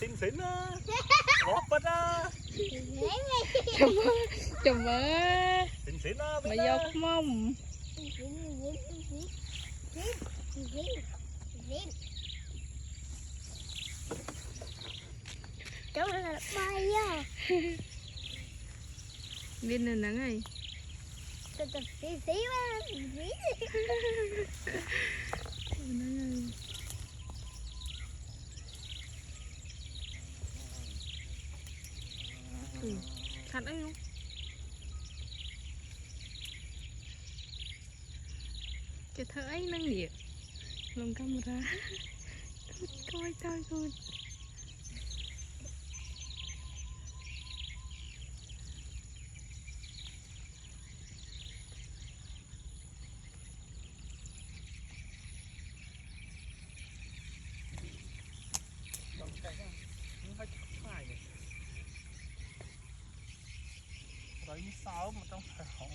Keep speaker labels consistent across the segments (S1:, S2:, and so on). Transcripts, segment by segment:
S1: xinh xinh á, ngọt bật á.
S2: Chùm ơi.
S1: Xinh xinh á.
S2: Mày dọc mông.
S3: Cháu là bay á.
S2: Viên này nắng này.
S3: Tập xí xí quá.
S2: Thật đấy không? Cái thơ ấy năng nhiệt lồng camera. Coi coi coi.
S1: Đấy sao mà trong phải họ.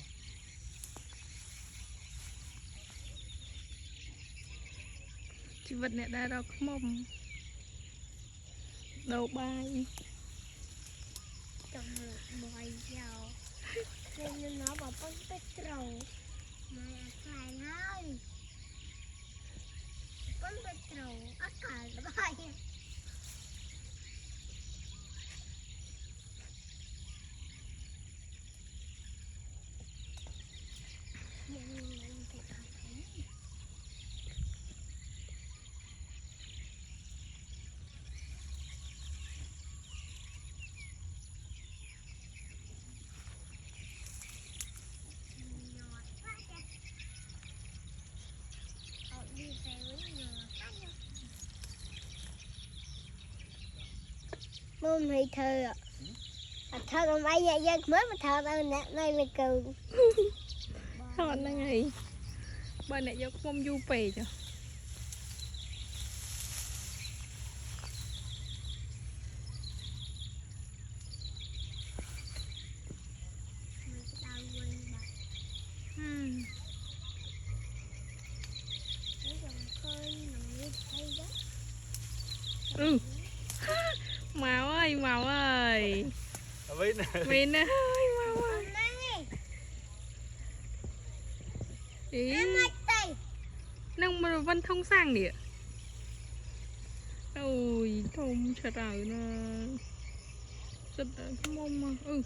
S2: Chị vật này đã đọc mông. Đầu bay.
S3: Trong bòi dầu. Nên nó bảo bánh petrol. Mà phải thôi. Bánh petrol. Ác cả nó bay. Môn thì thơ ạ. Thơ còn bây giờ dân mới mà thơ tao nè, đây là cừu.
S2: Thật là ngày. Bên này dọc mông du pè cho. Ừ. Màu ơi, màu ơi. Vin ơi, màu ơi. Ý. Nông mà Vân thông sang nè. Ôi, thông trời ơi nó. Rất là cái mông mà. Ừ.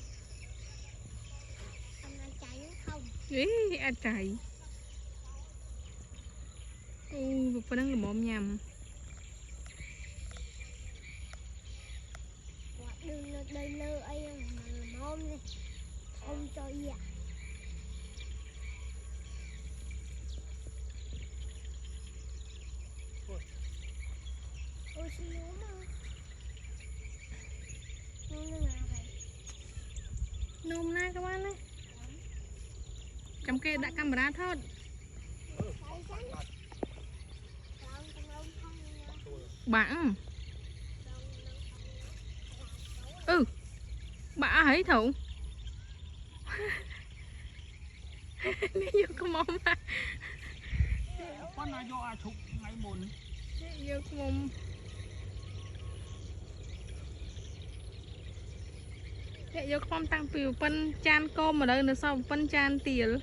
S2: Ý, ăn chạy. Ôi, phần đang là mồm nhầm.
S3: Đây lơ ai mà mồm này. Không cho gì ạ. Ôi xin lỗi mà.
S2: Nôm na các bạn ơi. Trong kia đã camera thôi. Bạn. Ừ. Bà thấy thụ. Nếu vô có mông mà.
S1: Con nào vô ai chụp ngay mồn.
S2: Vô có mông. Vô có mông tăng piu phân chan côm ở đây nữa sao phân chan tiền.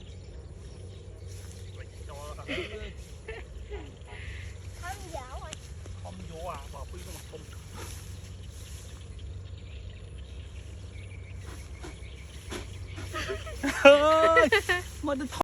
S1: Không vô à, bảo phi nó không. Ơi, mà